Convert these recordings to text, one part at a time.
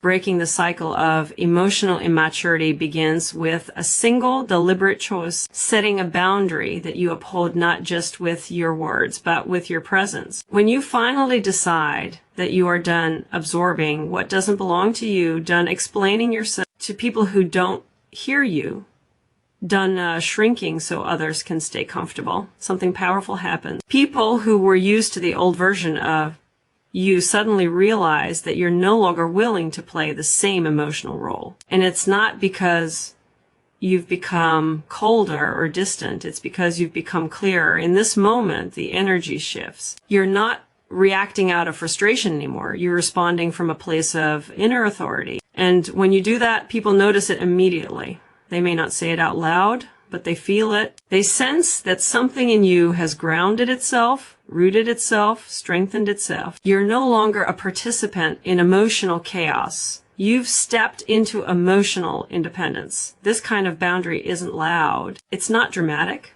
Breaking the cycle of emotional immaturity begins with a single deliberate choice, setting a boundary that you uphold not just with your words, but with your presence. When you finally decide that you are done absorbing what doesn't belong to you, done explaining yourself to people who don't hear you, done shrinking so others can stay comfortable, something powerful happens. People who were used to the old version of you suddenly realize that you're no longer willing to play the same emotional role. And it's not because you've become colder or distant. It's because you've become clearer. In this moment, the energy shifts. You're not reacting out of frustration anymore. You're responding from a place of inner authority. And when you do that, people notice it immediately. They may not say it out loud, but they feel it. They sense that something in you has grounded itself, rooted itself, strengthened itself. You're no longer a participant in emotional chaos. You've stepped into emotional independence. This kind of boundary isn't loud. It's not dramatic.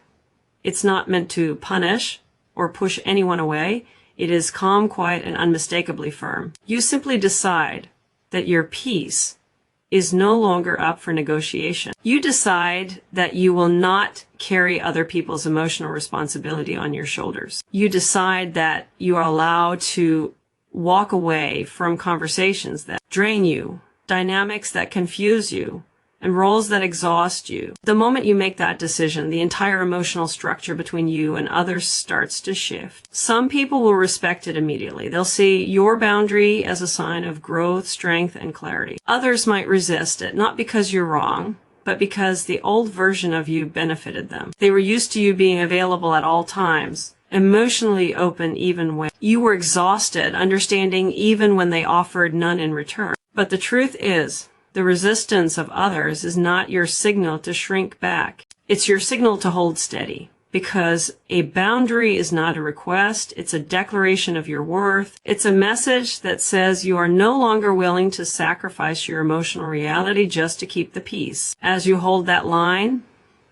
It's not meant to punish or push anyone away. It is calm, quiet, and unmistakably firm. You simply decide that your peace is no longer up for negotiation. You decide that you will not carry other people's emotional responsibility on your shoulders. You decide that you are allowed to walk away from conversations that drain you, dynamics that confuse you, and roles that exhaust you. The moment you make that decision, the entire emotional structure between you and others starts to shift. Some people will respect it immediately. They'll see your boundary as a sign of growth, strength, and clarity. Others might resist it, not because you're wrong, but because the old version of you benefited them. They were used to you being available at all times, emotionally open even when you were exhausted, understanding even when they offered none in return. But the truth is, the resistance of others is not your signal to shrink back. It's your signal to hold steady. Because a boundary is not a request, it's a declaration of your worth. It's a message that says you are no longer willing to sacrifice your emotional reality just to keep the peace. As you hold that line,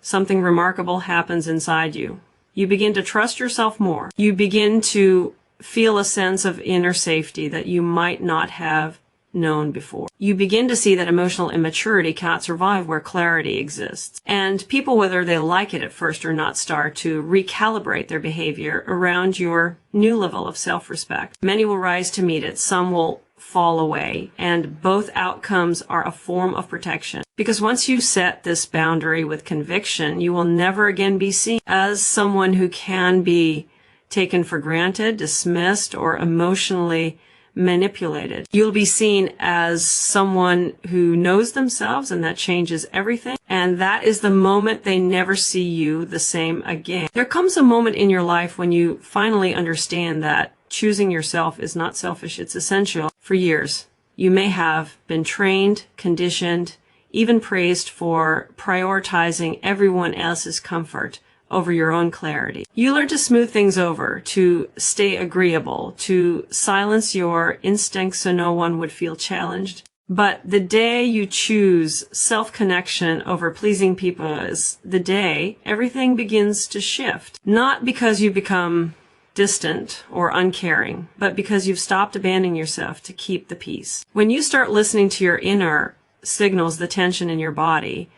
something remarkable happens inside you. You begin to trust yourself more. You begin to feel a sense of inner safety that you might not have known before. You begin to see that emotional immaturity cannot survive where clarity exists. And people, whether they like it at first or not, start to recalibrate their behavior around your new level of self-respect. Many will rise to meet it. Some will fall away. And both outcomes are a form of protection. Because once you set this boundary with conviction, you will never again be seen as someone who can be taken for granted, dismissed, or emotionally manipulated. You'll be seen as someone who knows themselves, and that changes everything. And that is the moment they never see you the same again. There comes a moment in your life when you finally understand that choosing yourself is not selfish, it's essential. For years, you may have been trained, conditioned, even praised for prioritizing everyone else's comfort over your own clarity. You learn to smooth things over, to stay agreeable, to silence your instincts so no one would feel challenged. But the day you choose self-connection over pleasing people is the day everything begins to shift. Not because you become distant or uncaring, but because you've stopped abandoning yourself to keep the peace. When you start listening to your inner signals, the tension in your body,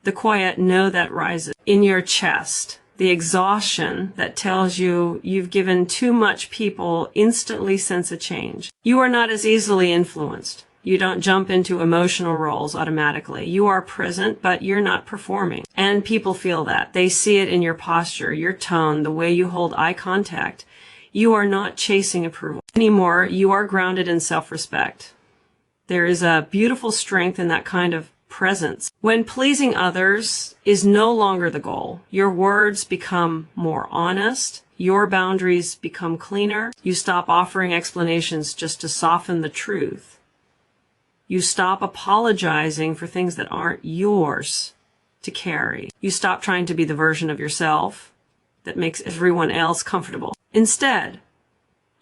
the quiet no that rises in your chest, the exhaustion that tells you you've given too much, people instantly sense a change. You are not as easily influenced. You don't jump into emotional roles automatically. You are present, but you're not performing. And people feel that. They see it in your posture, your tone, the way you hold eye contact. You are not chasing approval anymore. You are grounded in self-respect. There is a beautiful strength in that kind of presence. When pleasing others is no longer the goal, your words become more honest, your boundaries become cleaner, you stop offering explanations just to soften the truth. You stop apologizing for things that aren't yours to carry. You stop trying to be the version of yourself that makes everyone else comfortable. Instead,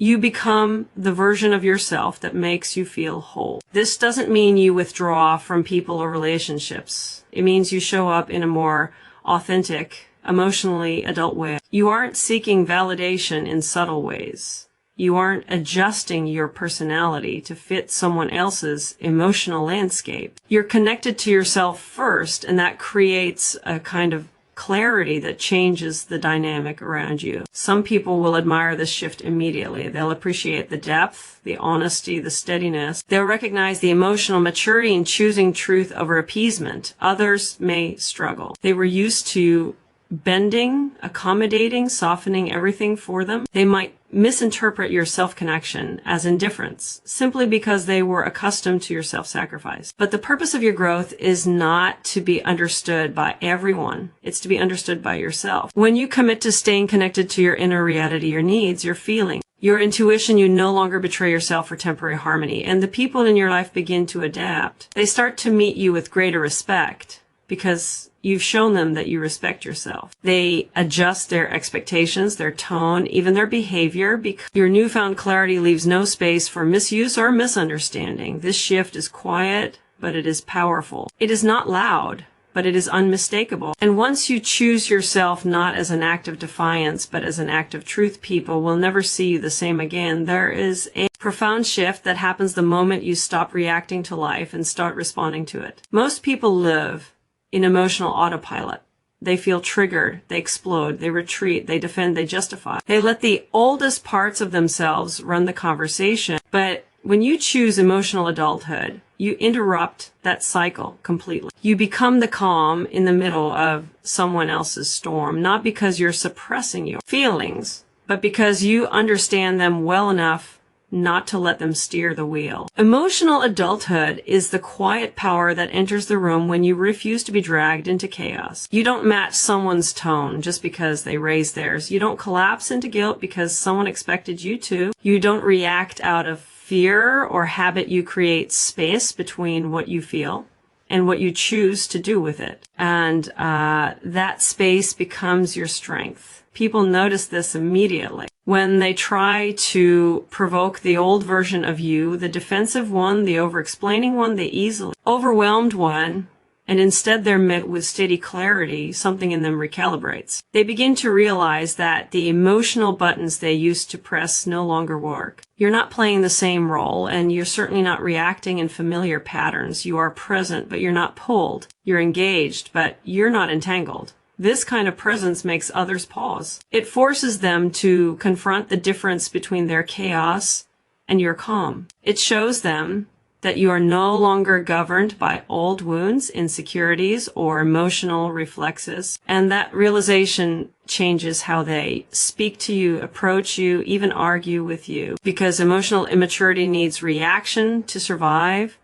you become the version of yourself that makes you feel whole. This doesn't mean you withdraw from people or relationships. It means you show up in a more authentic, emotionally adult way. You aren't seeking validation in subtle ways. You aren't adjusting your personality to fit someone else's emotional landscape. You're connected to yourself first, and that creates a kind of clarity that changes the dynamic around you. Some people will admire this shift immediately. They'll appreciate the depth, the honesty, the steadiness. They'll recognize the emotional maturity in choosing truth over appeasement. Others may struggle. They were used to bending, accommodating, softening everything for them. They might misinterpret your self-connection as indifference simply because they were accustomed to your self-sacrifice. But the purpose of your growth is not to be understood by everyone. It's to be understood by yourself. When you commit to staying connected to your inner reality, your needs, your feelings, your intuition, you no longer betray yourself for temporary harmony, and the people in your life begin to adapt. They start to meet you with greater respect because you've shown them that you respect yourself. They adjust their expectations, their tone, even their behavior, because your newfound clarity leaves no space for misuse or misunderstanding. This shift is quiet, but it is powerful. It is not loud, but it is unmistakable. And once you choose yourself not as an act of defiance, but as an act of truth, people will never see you the same again. There is a profound shift that happens the moment you stop reacting to life and start responding to it. Most people live in emotional autopilot. They feel triggered, they explode, they retreat, they defend, they justify. They let the oldest parts of themselves run the conversation. But when you choose emotional adulthood, you interrupt that cycle completely. You become the calm in the middle of someone else's storm, not because you're suppressing your feelings, but because you understand them well enough not to let them steer the wheel. Emotional adulthood is the quiet power that enters the room when you refuse to be dragged into chaos. You don't match someone's tone just because they raise theirs. You don't collapse into guilt because someone expected you to. You don't react out of fear or habit. You create space between what you feel and what you choose to do with it. And that space becomes your strength. People notice this immediately. When they try to provoke the old version of you, the defensive one, the over-explaining one, the easily overwhelmed one, and instead they're met with steady clarity, something in them recalibrates. They begin to realize that the emotional buttons they used to press no longer work. You're not playing the same role, and you're certainly not reacting in familiar patterns. You are present, but you're not pulled. You're engaged, but you're not entangled. This kind of presence makes others pause. It forces them to confront the difference between their chaos and your calm. It shows them that you are no longer governed by old wounds, insecurities, or emotional reflexes. And that realization changes how they speak to you, approach you, even argue with you. Because emotional immaturity needs reaction to survive,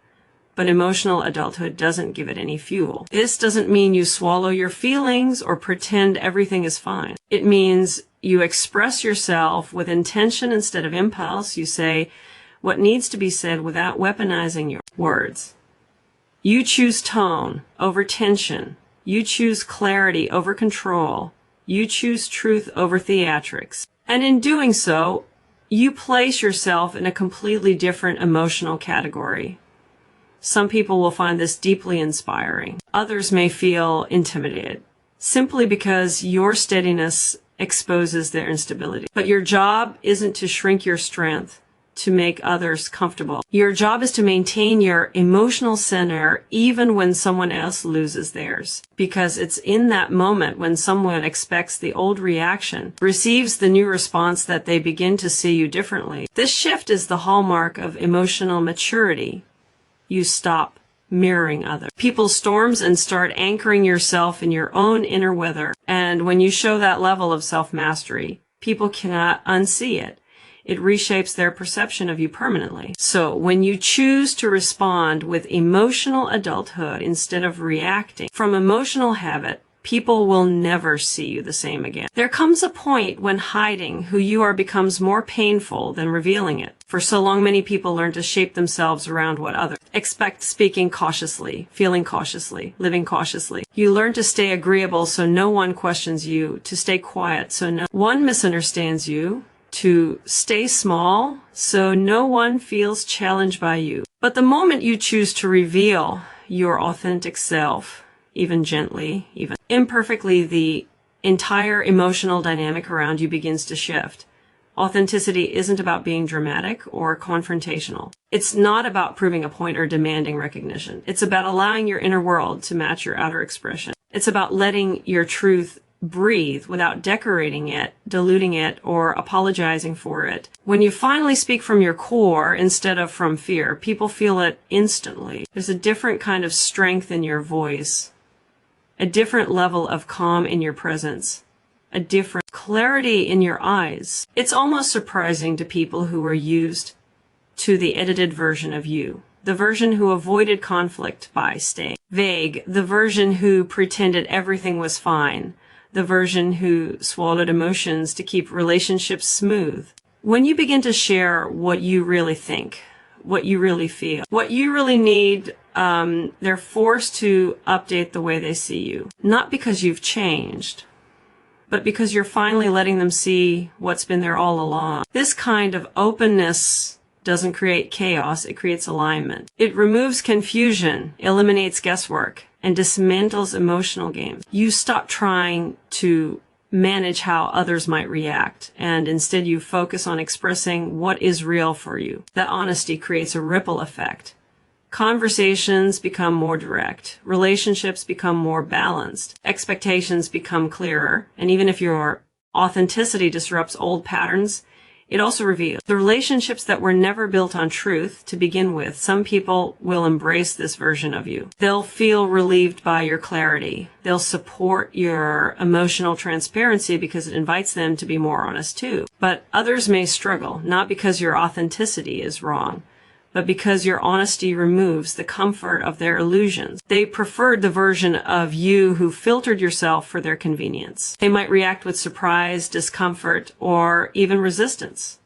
but emotional adulthood doesn't give it any fuel. This doesn't mean you swallow your feelings or pretend everything is fine. It means you express yourself with intention instead of impulse. You say what needs to be said without weaponizing your words. You choose tone over tension. You choose clarity over control. You choose truth over theatrics. And in doing so, you place yourself in a completely different emotional category. Some people will find this deeply inspiring. Others may feel intimidated, simply because your steadiness exposes their instability. But your job isn't to shrink your strength to make others comfortable. Your job is to maintain your emotional center even when someone else loses theirs. Because it's in that moment when someone expects the old reaction, receives the new response, that they begin to see you differently. This shift is the hallmark of emotional maturity. You stop mirroring others, people's storms, and start anchoring yourself in your own inner weather. And when you show that level of self-mastery, people cannot unsee it. It reshapes their perception of you permanently. So when you choose to respond with emotional adulthood instead of reacting from emotional habit, people will never see you the same again. There comes a point when hiding who you are becomes more painful than revealing it. For so long, many people learn to shape themselves around what others expect, speaking cautiously, feeling cautiously, living cautiously. You learn to stay agreeable so no one questions you, to stay quiet so no one misunderstands you, to stay small so no one feels challenged by you. But the moment you choose to reveal your authentic self, even gently, even imperfectly, the entire emotional dynamic around you begins to shift. Authenticity isn't about being dramatic or confrontational. It's not about proving a point or demanding recognition. It's about allowing your inner world to match your outer expression. It's about letting your truth breathe without decorating it, diluting it, or apologizing for it. When you finally speak from your core instead of from fear, people feel it instantly. There's a different kind of strength in your voice, a different level of calm in your presence, a different clarity in your eyes. It's almost surprising to people who are used to the edited version of you, the version who avoided conflict by staying vague, the version who pretended everything was fine, the version who swallowed emotions to keep relationships smooth. When you begin to share what you really think, what you really feel, what you really need, they're forced to update the way they see you. Not because you've changed, but because you're finally letting them see what's been there all along. This kind of openness doesn't create chaos, it creates alignment. It removes confusion, eliminates guesswork, and dismantles emotional games. You stop trying to manage how others might react, and instead you focus on expressing what is real for you. That honesty creates a ripple effect. Conversations become more direct, relationships become more balanced, expectations become clearer, and even if your authenticity disrupts old patterns, it also reveals the relationships that were never built on truth to begin with. Some people will embrace this version of you. They'll feel relieved by your clarity. They'll support your emotional transparency because it invites them to be more honest too. But others may struggle, not because your authenticity is wrong, but because your honesty removes the comfort of their illusions. They preferred the version of you who filtered yourself for their convenience. They might react with surprise, discomfort, or even resistance.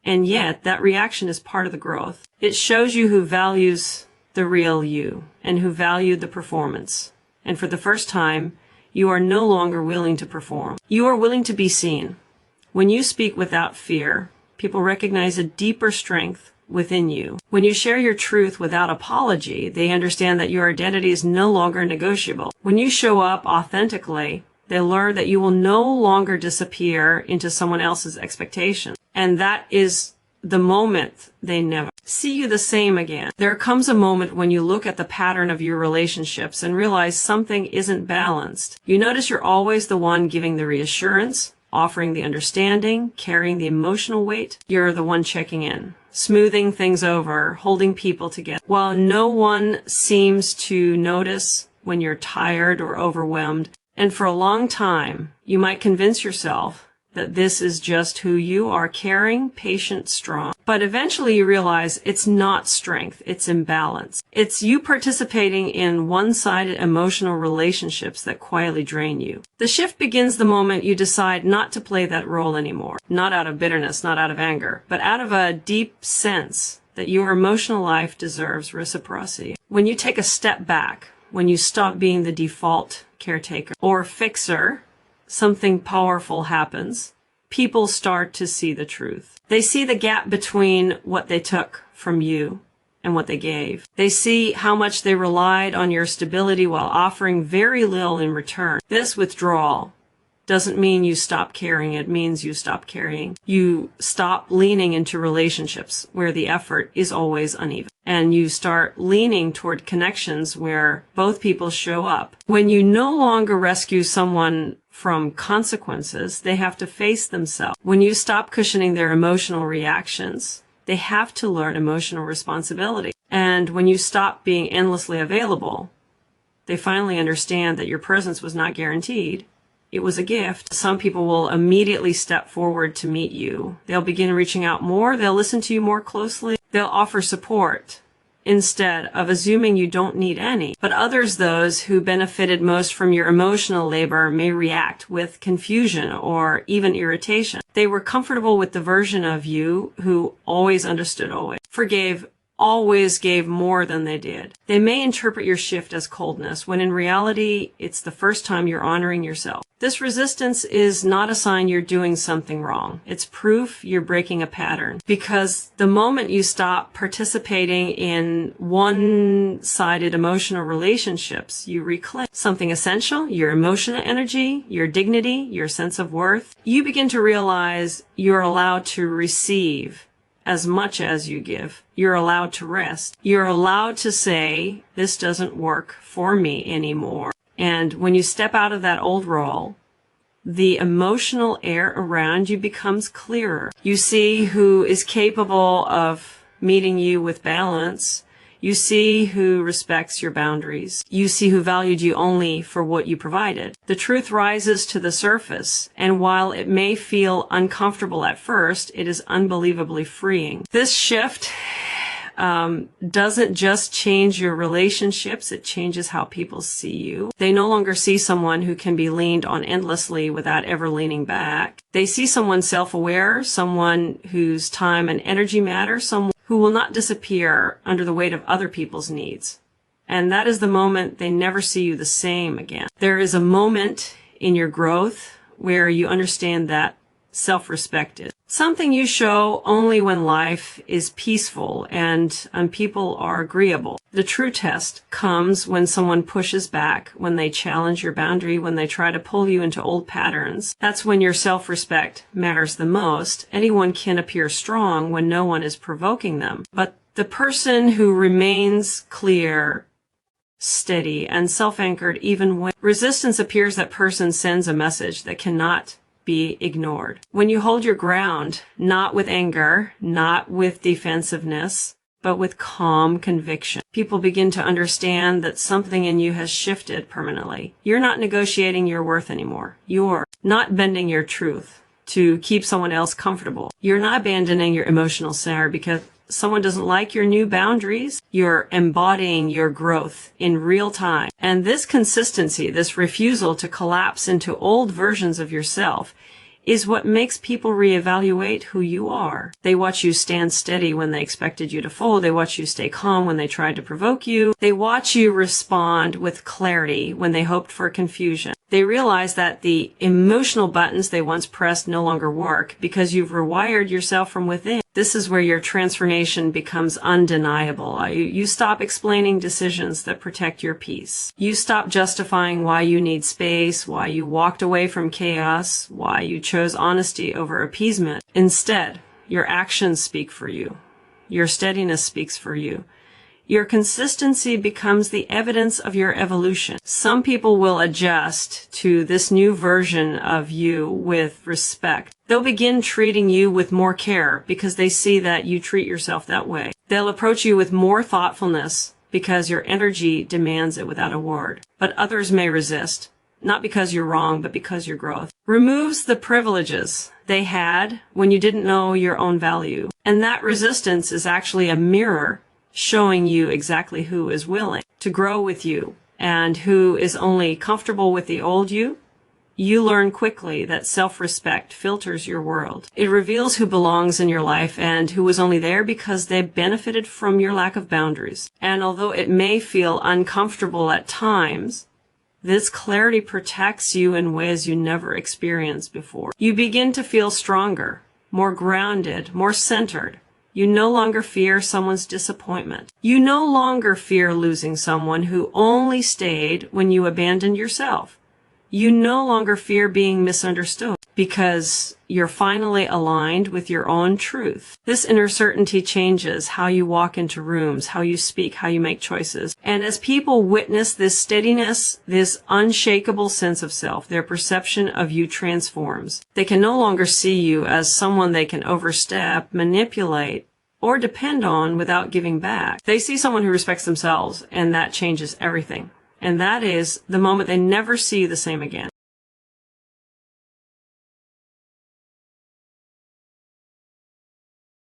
And yet, that reaction is part of the growth. It shows you who values the real you and who valued the performance. And for the first time, you are no longer willing to perform. You are willing to be seen. When you speak without fear, people recognize a deeper strength within you. When you share your truth without apology, they understand that your identity is no longer negotiable. When you show up authentically, they learn that you will no longer disappear into someone else's expectations. And that is the moment they never see you the same again. There comes a moment when you look at the pattern of your relationships and realize something isn't balanced. You notice you're always the one giving the reassurance, offering the understanding, carrying the emotional weight. You're the one checking in, smoothing things over, holding people together. While no one seems to notice when you're tired or overwhelmed, and for a long time, you might convince yourself that this is just who you are, caring, patient, strong. But eventually you realize it's not strength, it's imbalance. It's you participating in one-sided emotional relationships that quietly drain you. The shift begins the moment you decide not to play that role anymore. Not out of bitterness, not out of anger, but out of a deep sense that your emotional life deserves reciprocity. When you take a step back, when you stop being the default caretaker or fixer, something powerful happens. People start to see the truth. They see the gap between what they took from you and what they gave. They see how much they relied on your stability while offering very little in return. This withdrawal doesn't mean you stop caring. It means you stop carrying. You stop leaning into relationships where the effort is always uneven. And you start leaning toward connections where both people show up. When you no longer rescue someone from consequences, they have to face themselves. When you stop cushioning their emotional reactions, they have to learn emotional responsibility. And when you stop being endlessly available, they finally understand that your presence was not guaranteed. It was a gift. Some people will immediately step forward to meet you. They'll begin reaching out more. They'll listen to you more closely. They'll offer support instead of assuming you don't need any. But others, those who benefited most from your emotional labor, may react with confusion or even irritation. They were comfortable with the version of you who always understood, always forgave always gave more than they did. They may interpret your shift as coldness, when in reality, it's the first time you're honoring yourself. This resistance is not a sign you're doing something wrong. It's proof you're breaking a pattern. Because the moment you stop participating in one-sided emotional relationships, you reclaim something essential, your emotional energy, your dignity, your sense of worth. You begin to realize you're allowed to receive as much as you give. You're allowed to rest. You're allowed to say, this doesn't work for me anymore. And when you step out of that old role, the emotional air around you becomes clearer. You see who is capable of meeting you with balance. You see who respects your boundaries. You see who valued you only for what you provided. The truth rises to the surface, and while it may feel uncomfortable at first, it is unbelievably freeing. This shift doesn't just change your relationships, it changes how people see you. They no longer see someone who can be leaned on endlessly without ever leaning back. They see someone self-aware, someone whose time and energy matter, someone who will not disappear under the weight of other people's needs. And that is the moment they never see you the same again. There is a moment in your growth where you understand that self-respect is something you show only when life is peaceful and people are agreeable. The true test comes when someone pushes back, when they challenge your boundary, when they try to pull you into old patterns. That's when your self-respect matters the most. Anyone can appear strong when no one is provoking them. But the person who remains clear, steady, and self-anchored even when resistance appears, that person sends a message that cannot be ignored. When you hold your ground, not with anger, not with defensiveness, but with calm conviction, people begin to understand that something in you has shifted permanently. You're not negotiating your worth anymore. You're not bending your truth to keep someone else comfortable. You're not abandoning your emotional center because someone doesn't like your new boundaries. You're embodying your growth in real time. And this consistency, this refusal to collapse into old versions of yourself, is what makes people reevaluate who you are. They watch you stand steady when they expected you to fold. They watch you stay calm when they tried to provoke you. They watch you respond with clarity when they hoped for confusion. They realize that the emotional buttons they once pressed no longer work because you've rewired yourself from within. This is where your transformation becomes undeniable. You stop explaining decisions that protect your peace. You stop justifying why you need space, why you walked away from chaos, why you chose honesty over appeasement. Instead, your actions speak for you. Your steadiness speaks for you. Your consistency becomes the evidence of your evolution. Some people will adjust to this new version of you with respect. They'll begin treating you with more care because they see that you treat yourself that way. They'll approach you with more thoughtfulness because your energy demands it without a word. But others may resist, not because you're wrong, but because your growth removes the privileges they had when you didn't know your own value. And that resistance is actually a mirror showing you exactly who is willing to grow with you and who is only comfortable with the old you. You learn quickly that self-respect filters your world. It reveals who belongs in your life and who was only there because they benefited from your lack of boundaries. And although it may feel uncomfortable at times, this clarity protects you in ways you never experienced before. You begin to feel stronger, more grounded, more centered. You no longer fear someone's disappointment. You no longer fear losing someone who only stayed when you abandoned yourself. You no longer fear being misunderstood because you're finally aligned with your own truth. This inner certainty changes how you walk into rooms, how you speak, how you make choices. And as people witness this steadiness, this unshakable sense of self, their perception of you transforms. They can no longer see you as someone they can overstep, manipulate, or depend on without giving back. They see someone who respects themselves, and that changes everything. And that is the moment they never see you the same again.